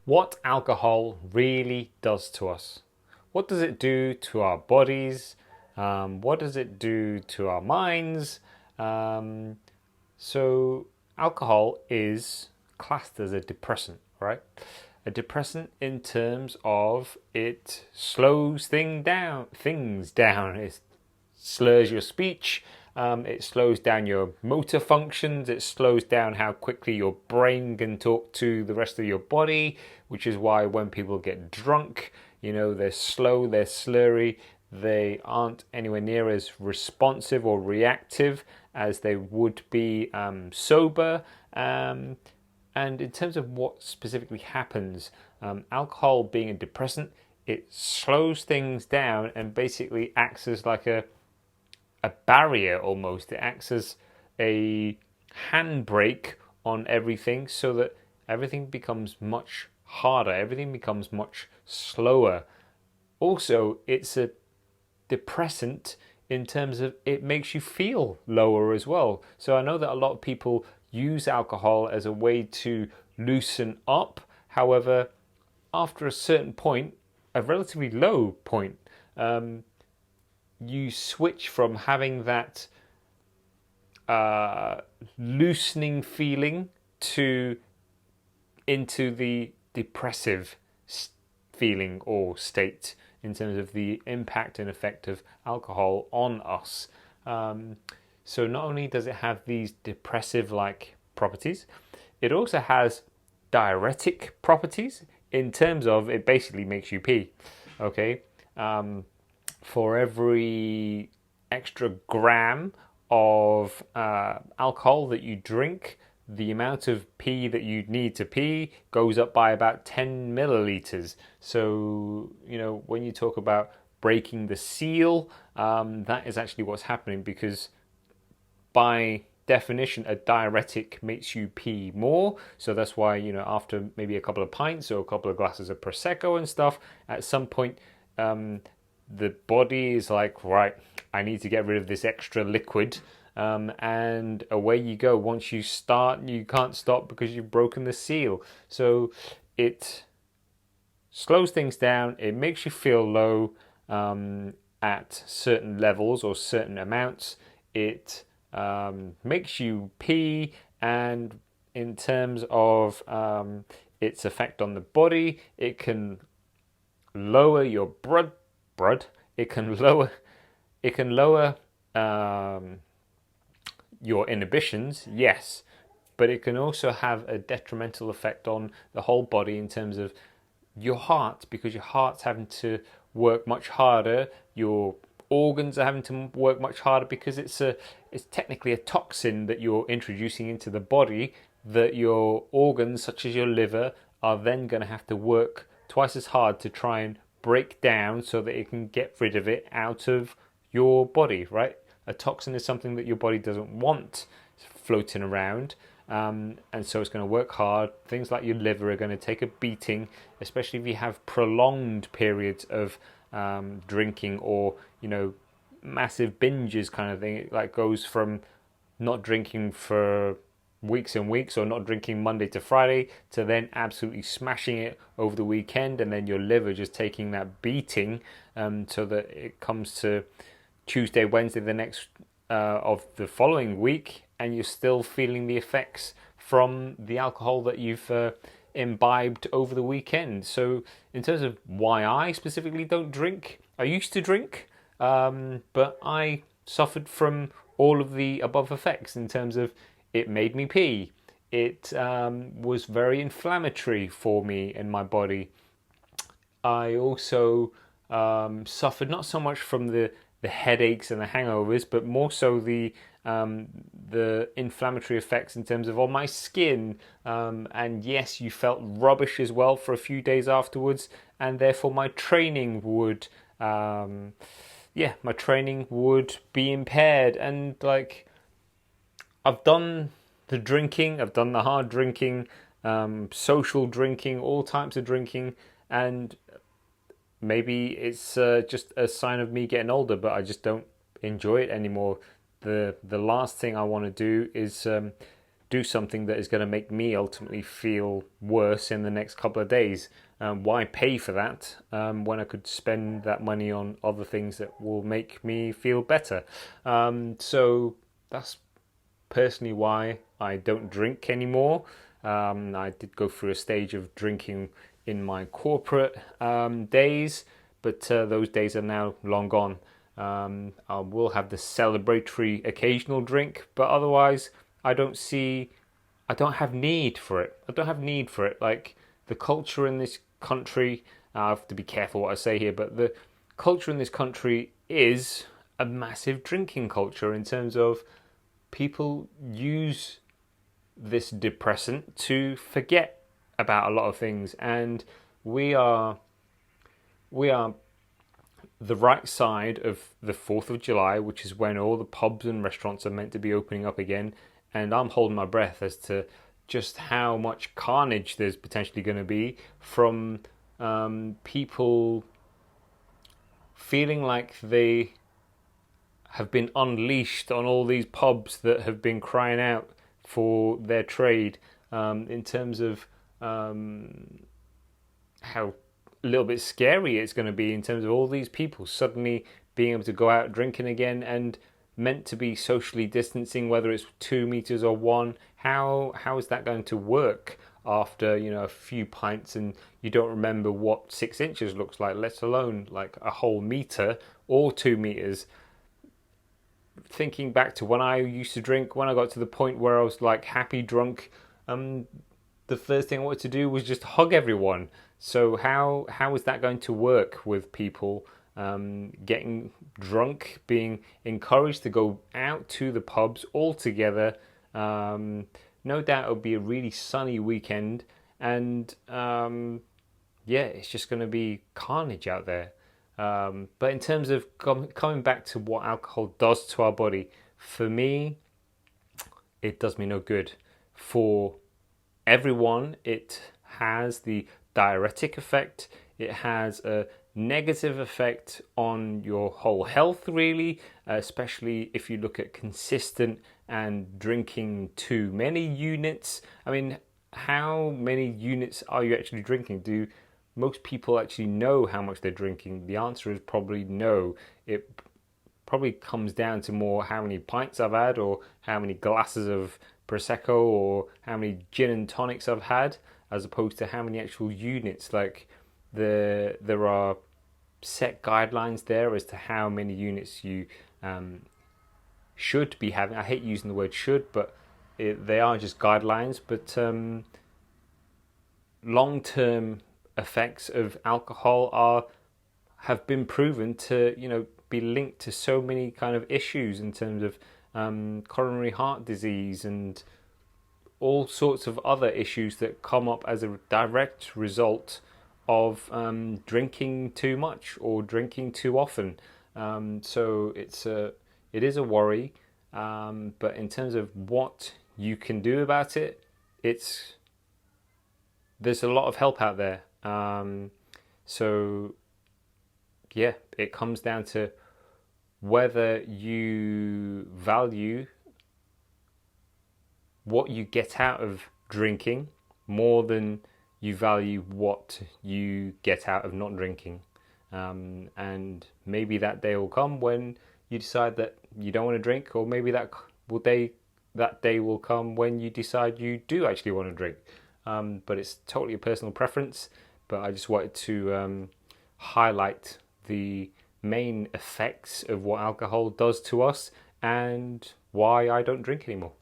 what alcohol really does to us. What does it do to our bodies? What does it do to our minds? So alcohol is classed as a depressant, right? A depressant in terms of it slows things down. It slurs your speech. It slows down your motor functions. It slows down how quickly your brain can talk to the rest of your body, which is why when people get drunk, they're slow, they're slurry, they aren't anywhere near as responsive or reactive as they would be sober. And in terms of what specifically happens, alcohol being a depressant, it slows things down and basically acts as like a barrier almost. It acts as a handbrake on everything so that everything becomes much harder, everything becomes much slower. Also, it's a depressant in terms of it makes you feel lower as well. So I know that a lot of people use alcohol as a way to loosen up. However, after a certain point, a relatively low point, you switch from having that loosening feeling into the depressive feeling or state in terms of the impact and effect of alcohol on us. So not only does it have these depressive-like properties, it also has diuretic properties in terms of it basically makes you pee. Okay. For every extra gram of alcohol that you drink, the amount of pee that you need to pee goes up by about 10 milliliters. So, when you talk about breaking the seal, that is actually what's happening, because by definition, a diuretic makes you pee more. So that's why, after maybe a couple of pints or a couple of glasses of Prosecco and stuff, at some point, the body is like, right, I need to get rid of this extra liquid. And away you go. Once you start, you can't stop because you've broken the seal. So it slows things down. It makes you feel low at certain levels or certain amounts. It makes you pee. And in terms of its effect on the body, it can lower your blood. It can lower your inhibitions, yes, but it can also have a detrimental effect on the whole body in terms of your heart, because your heart's having to work much harder. Your organs are having to work much harder because it's technically a toxin that you're introducing into the body, that your organs, such as your liver, are then going to have to work twice as hard to try and break down so that it can get rid of it out of your body, right? A toxin is something that your body doesn't want floating around, and so it's going to work hard. Things like your liver are going to take a beating, especially if you have prolonged periods of drinking or, massive binges kind of thing. It like goes from not drinking for weeks and weeks, or not drinking Monday to Friday, to then absolutely smashing it over the weekend, and then your liver just taking that beating, so that it comes to Tuesday, Wednesday, the next of the following week, and you're still feeling the effects from the alcohol that you've imbibed over the weekend. So in terms of why I specifically don't drink, I used to drink, but I suffered from all of the above effects in terms of it made me pee. It was very inflammatory for me in my body. I also suffered not so much from the headaches and the hangovers, but more so the inflammatory effects in terms of on my skin. And yes, you felt rubbish as well for a few days afterwards, and therefore my training would be impaired. And like, I've done the drinking, I've done the hard drinking, social drinking, all types of drinking, and maybe it's just a sign of me getting older, but I just don't enjoy it anymore. The last thing I want to do is do something that is going to make me ultimately feel worse in the next couple of days. Why pay for that when I could spend that money on other things that will make me feel better? So that's personally why I don't drink anymore. I did go through a stage of drinking in my corporate days, but those days are now long gone. I will have the celebratory occasional drink, but otherwise I don't have need for it. I don't have need for it. Like, the culture in this country, I have to be careful what I say here, but the culture in this country is a massive drinking culture in terms of people use this depressant to forget about a lot of things, and we are the right side of the 4th of July, which is when all the pubs and restaurants are meant to be opening up again, and I'm holding my breath as to just how much carnage there's potentially going to be from people feeling like they have been unleashed on all these pubs that have been crying out for their trade, in terms of how a little bit scary it's going to be in terms of all these people suddenly being able to go out drinking again and meant to be socially distancing, whether it's 2 meters or 1. How is that going to work after a few pints and you don't remember what 6 inches looks like, let alone like a whole meter or 2 meters? Thinking back to when I used to drink, when I got to the point where I was like happy drunk, the first thing I wanted to do was just hug everyone. So how is that going to work with people getting drunk, being encouraged to go out to the pubs all together? No doubt it'll be a really sunny weekend, and it's just going to be carnage out there. But in terms of coming back to what alcohol does to our body, for me, it does me no good. For everyone, it has the diuretic effect. It has a negative effect on your whole health, really, especially if you look at consistent and drinking too many units. I mean, how many units are you actually drinking? Do most people actually know how much they're drinking? The answer is probably no. It probably comes down to more how many pints I've had, or how many glasses of Prosecco, or how many gin and tonics I've had, as opposed to how many actual units. Like, there are set guidelines there as to how many units you should be having. I hate using the word should, but they are just guidelines. But long-term effects of alcohol have been proven to be linked to so many kind of issues in terms of coronary heart disease and all sorts of other issues that come up as a direct result of drinking too much or drinking too often. So it is a worry, but in terms of what you can do about it, there's a lot of help out there. So yeah, it comes down to whether you value what you get out of drinking more than you value what you get out of not drinking. And maybe that day will come when you decide that you don't want to drink, or maybe that day will come when you decide you do actually want to drink. But it's totally a personal preference. But I just wanted to highlight the main effects of what alcohol does to us and why I don't drink anymore.